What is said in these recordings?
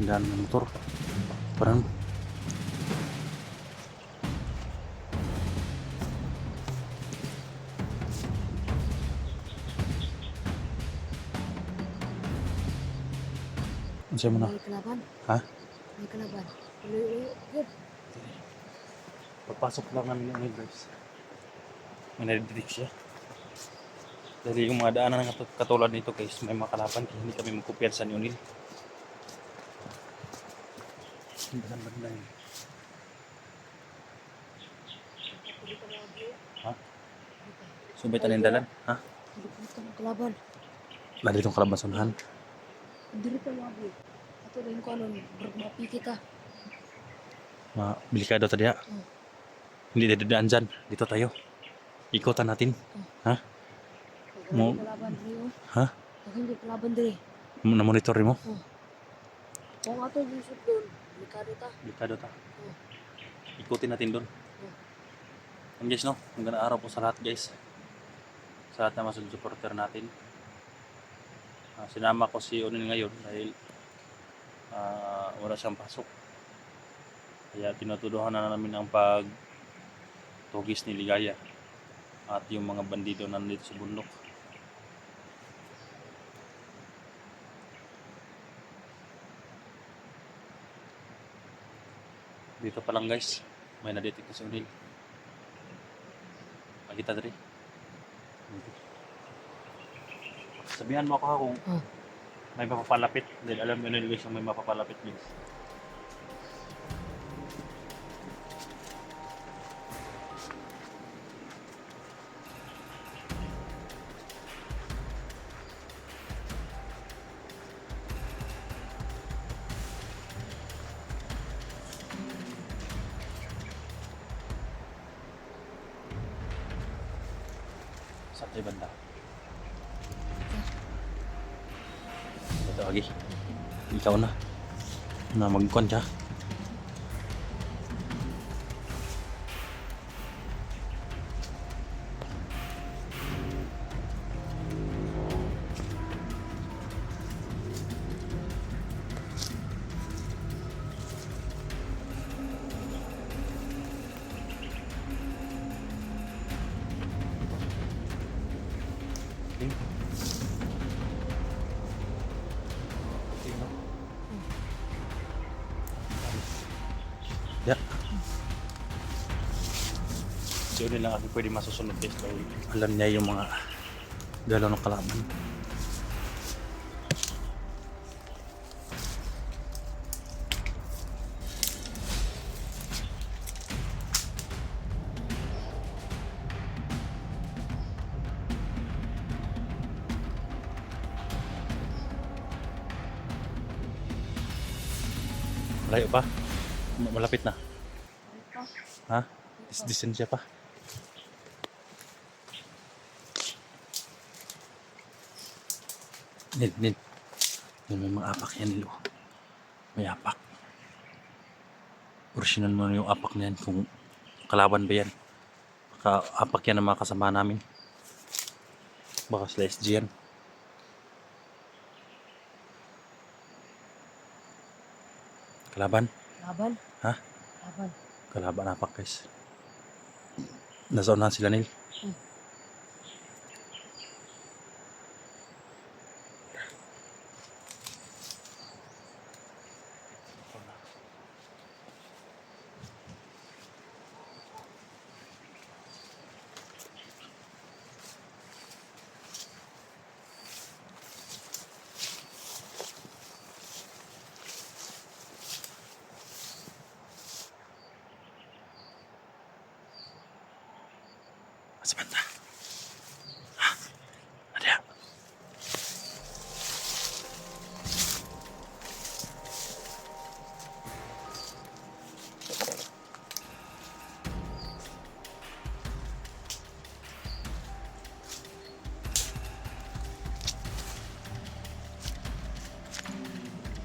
tindahan ng motor. Parang ano siya mo na? May kalaban. Ha? May kalaban. Ulo-ulo. Good. Papasok lang namin yung guys. May nadidirik siya. Dahil yung mga daanan ng katulad nito guys, may mga kalaban kaya hindi kami magkupiyansa ni Unil. Tindahan banda yun. Ha? Subay tayo ng dalan? Ha? Hindi ka ng kalaban. Wala ditong kalaban sa unahan. Hindi ka lagi. Ato rin ko ano, mapi kita. Delikado tayo. Hindi dadaan dyan. Dito tayo. Ikutan natin. Ha? Mo- May kalaban rin. Ha? Hindi kalaban din. Na-monitor mo? Kung ato lusot doon, delikado ta. Delikado ta. Ikutin natin doon. And guys, no? Magandang araw po sa lahat guys. Sa lahat na mga supporter natin. Sinama ko si Unil ngayon dahil wala siyang pasok. Kaya tinutuduhan na namin ang pagtugis ni Ligaya at yung mga bandido na nandito sa bundok. Dito pa lang guys, may nadetect na si Unil. Makita dali. Sabihan mo ako ha kung may mapapalapit. Dahil alam mo na guys yung may mapapalapit guys. Sa tayo banda. Ito lagi. Ikaw na. Magkuhan ka. Ya. So yun lang ako pwede masusunod guys dahil alam niya yung mga galaw ng kalaban. Malayo pa? Malapit na? Ha? Disensya pa? Nid. May mga apak yan nilo. May apak. Original mo yung apak na yan kung kalaban ba yan. Baka apak yan ang mga kasama namin. Baka sila SG yan. Kalaban? Laban? Ha? Laban. Kalaban apak guys. Nasa unahan sila Neil. Sa banda. Ha? Ada.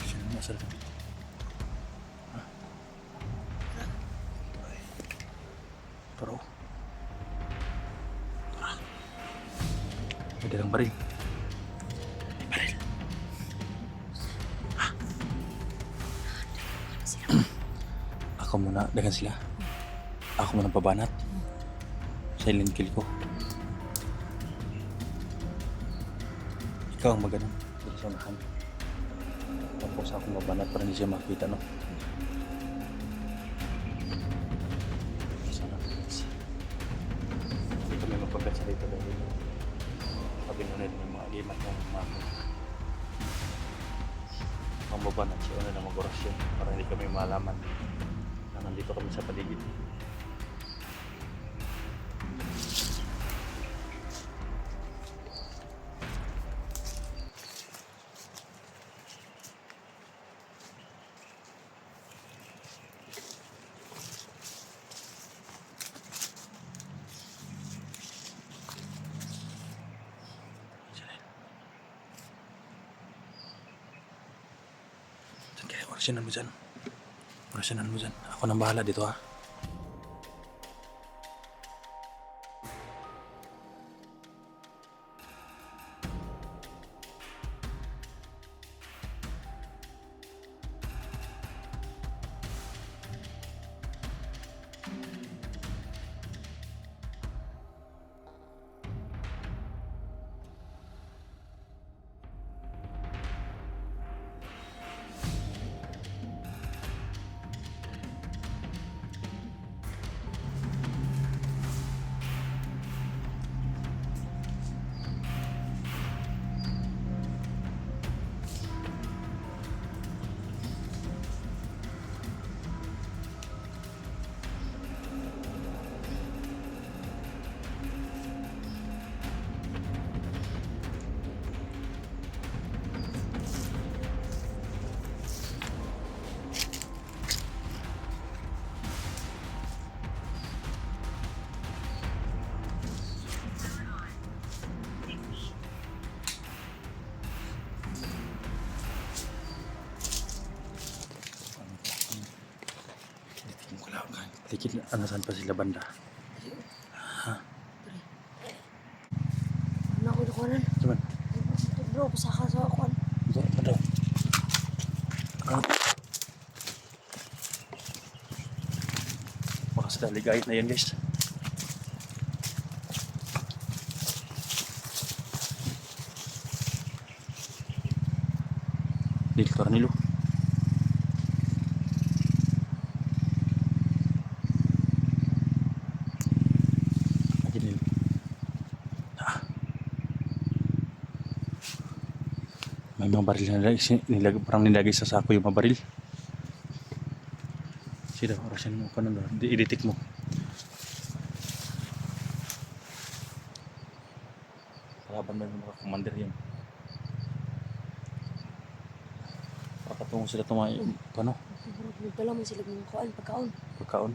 Sino masal? Pero may dalang baril. May baril. Ha? Ako muna, dagan sila. Ako muna pabanat. Silent kill ko. Ikaw ang maganon. Dito sa unahan. Tapos ako mabanat para hindi siya makita, no? Sana. Hindi kami magpagkatsa dito dahil sabi nyo rin yung mga limat ng mga mabanat siya na mag-orasyon para hindi kami malaman na nandito kami sa paligid. Kaya orasyonan mo dyan. Orasyonan mo dyan. Ako nang bahala dito, ha. Tikit, ano saan pa sila banda? Ha? Ano ako nakuhanan? Cuman, Bro, pasaka sa akuan. ito, ano daw? Baka sila ligayit na yan, guys. Dito ka nilo. May mga baril na parang nilagay sa sako yung mga baril. Sila, orasyan mo ka nun, i-detect mo. Kalaban mo yung mga commander yun. Pakatungo sila tumayo. Paano? Nagdala mo sila ng kuan, pagkaon. Pagkaon.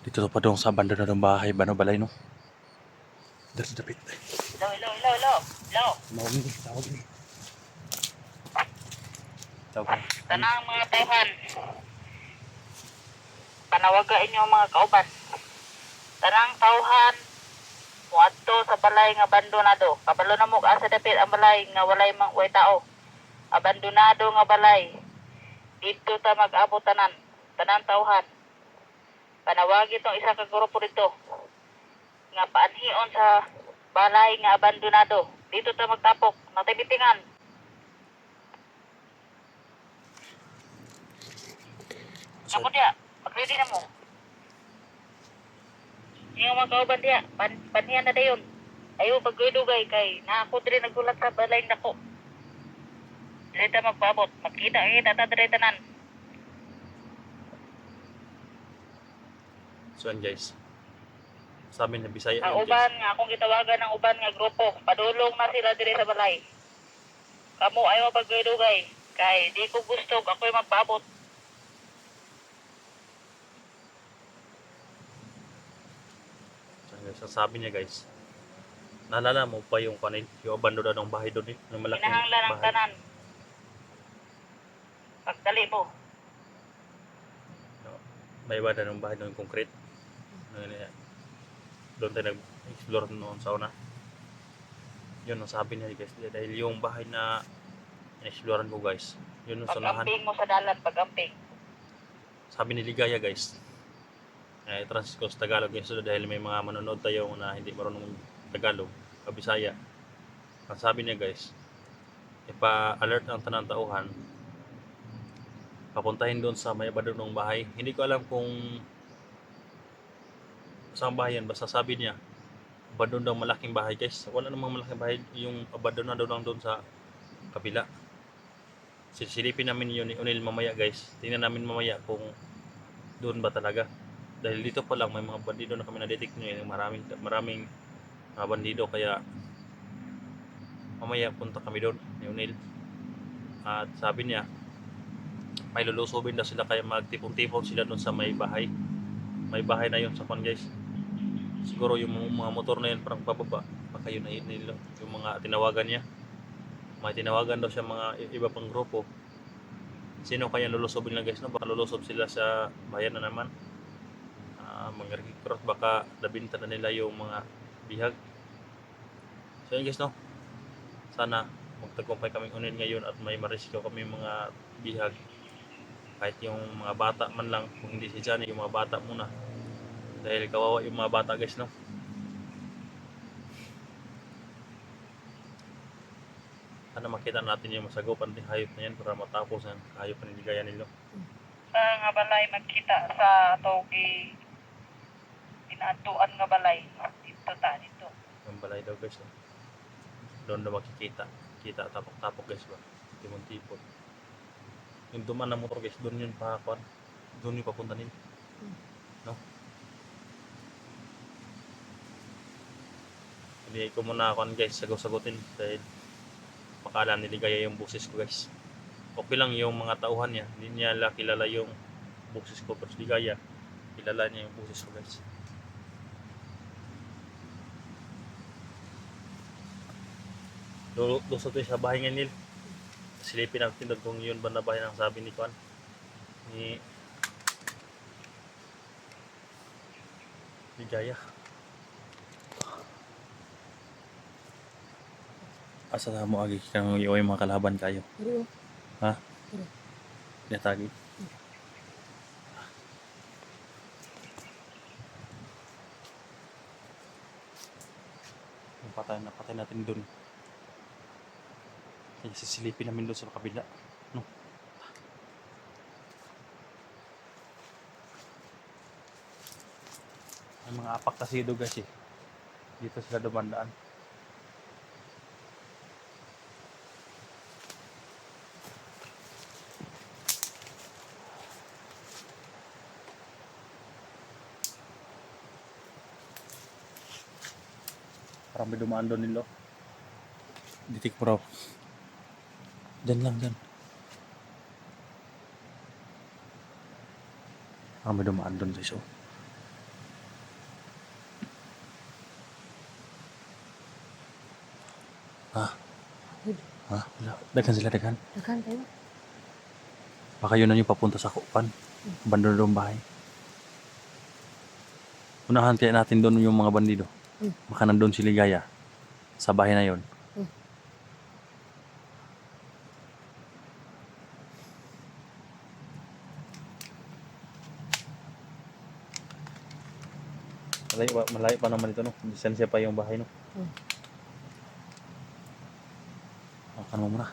Dito pa doon sa banda na ng bahay, bano balay, no? Dari dapit. Hello. Tawag ni. Tawag. Tanang mga tauhan. Panawagaan niyo ang mga kauban. Tanang tauhan muadto sa balay nga abandonado. Kabalo na mo asa dapit ang balay nga walay way tao. Abandonado nga balay. Dito ta mag-abot tanan. Tanang tauhan. Panawagi tong isa ka grupo dito nga paanhion sa balay nga abandonado. Dito ta magtapok, natibitingan. Ako dia, pag-ready na mo. Yung mga kauban dia, panhiyan na dayon. Ayaw pag-dugay kay na ako diri nagulat sa balay nako. Diri ta magpabot, magkita kita ta diri tanan. So yan, guys. Sabi na Bisaya Ang yan, uban guys. nga akong gitawagan ng uban nga grupo, padulong na sila diri sa balay. Kamu ayaw pag-dugay kay di ko gusto ako'y magpabot. So, guys, sasabi niya, guys. Naalala mo pa yung kanin, yung abandonado ng bahay doon, yung malaking Kinahanglan ng bahay. tanan. Pagdali mo. No? May iba na ng bahay doon, concrete. Doon tayo nag-explore noon sa una. Yun ang sabi niya, guys. Dahil yung bahay na in-explorean ko, guys, Yun yung sunahan. Pag-amping mo sa dalan, pag-amping. Sabi ni Ligaya guys, translate ko sa Tagalog guys, so dahil may mga manonood tayo na hindi marunong Tagalog, Bisaya. Ang sabi niya guys, ipa-alert ang tanang tauhan, papuntahin doon sa may abandonong bahay. Hindi ko alam kung saan bahay yan, basta sabi niya, abandon daw malaking bahay guys. Wala namang malaking bahay, yung abandonado lang doon sa kabila. Sisilipin namin yun ni Unil mamaya guys. Tingnan namin mamaya kung doon ba talaga. Dahil dito pa lang may mga bandido na kami na-detect nyo. Maraming mga bandido. Kaya mamaya punta kami doon ni Unil. At sabi niya, may lulusobin daw sila kaya magtipon-tipon sila doon sa may bahay. May bahay na yun sa pan guys. Siguro yung mga motor na yun parang pababa. Baka yun na yun yung mga tinawagan niya. May tinawagan daw siya mga iba pang grupo. Sino kaya lulusobin lang guys, no? Baka lulusob sila sa bayan na naman. Mag-recruit, baka nabinta na nila yung mga bihag. So yun guys, no? Sana magtagumpay kami unin ngayon at may marescue kami mga bihag. Kahit yung mga bata man lang, kung hindi si Johnny, yung mga bata muna. Dahil kawawa yung mga bata guys, no? Sana makita natin yung masagupan ng hayop na yan para matapos ang hayop na niligaya nila. Sa nga balay magkita sa togi inaatuan nga balay. Dito. Yung balay daw guys, no? Doon na makikita. Kita tapok-tapok guys ba? Timon-tipon. Yung dumaan na motor guys, doon yun pahakuan. Doon yung papunta nila. No? Hindi ko muna ako guys, sagutin dahil makala niligaya yung boses ko guys. Okay lang yung mga tauhan niya, hindi niya kilala yung boses ko, pero Ligaya kilala niya yung boses ko guys. Lusot tayo sa bahay nga Nil. Silipin natin doon kung yun ba na bahay ng sabi ni Kwan ni Ligaya. Asa na mo agi kang yung mga kalaban kayo. Pero, Ha? Natagi. Patay natin doon. Kaya sisilipin namin doon sa kabila. No? May mga apak kasi doon guys eh. Dito sila dumandaan. Parang may dumaan doon nilo. Ditik bro. Diyan lang dyan. Parang may dumaan doon guys oh. Ha? Wala. Daghan sila daghan. daghan tayo. Baka yun na yung papunta sa kupan. Bandon doon bahay. Unahan kaya natin doon yung mga bandido. Baka nandun si Ligaya sa bahay na yon. Malayo pa naman ito no. Distansya pa yung bahay no. Makan mo muna.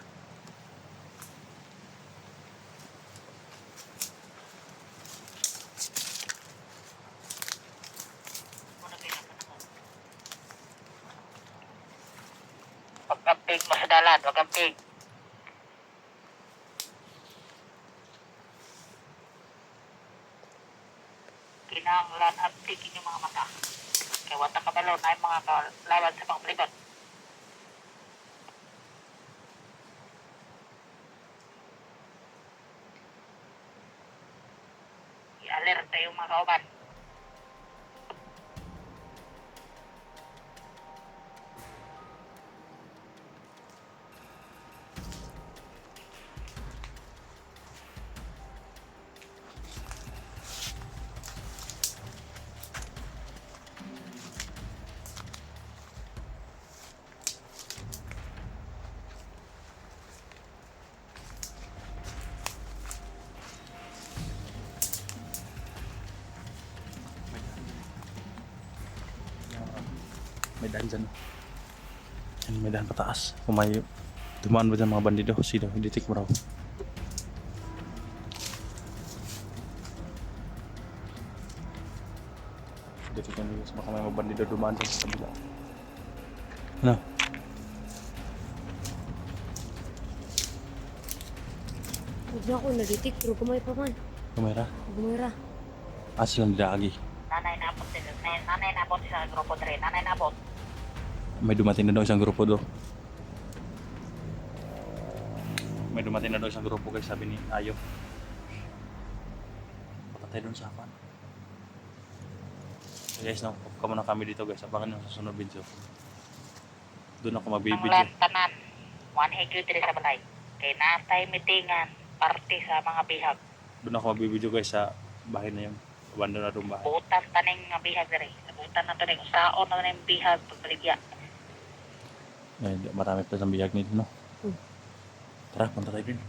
Pag-amping mo sa dalan, pag-amping. Kinahanglan amping inyong mga mata. Kaya wata kabalo na yung mga kalaban sa pangpalibot. I-alert yung mga kauban. May daan dyan. Yan, may daan pataas. Kung may dumaan ba dyan mga bandido, sino, i-detect mo raw. I-detect mo guys, baka may mga bandido dumaan dyan sa kabila. Ano? Huwag na ako na-detect, pero kumay pa man. Kamera? Gumira. Silang dagi. Nanay na po sila. Nanay na po sa grupo 3. Nanay na po. May dumating na daw isang grupo do. May dumating na daw isang grupo guys, sabi ni Ayo. Patay doon sa apan. So guys, no, off ka muna kami dito guys. Abangan nyo sa susunod video. Doon ako Ang magbibideo. lantanan. One higit diri sa balay. Kay natay mitingan. Parte sa mga bihag. Doon ako magbibideo guys sa bahay na yun. Abandonadong bahay. Buutan taning nga bihag diri. Buutan na taning usaon na taning bihag pagbaligya. Eh, marami pa sa biyag nito, no? Hmm. Tara, punta tayo din.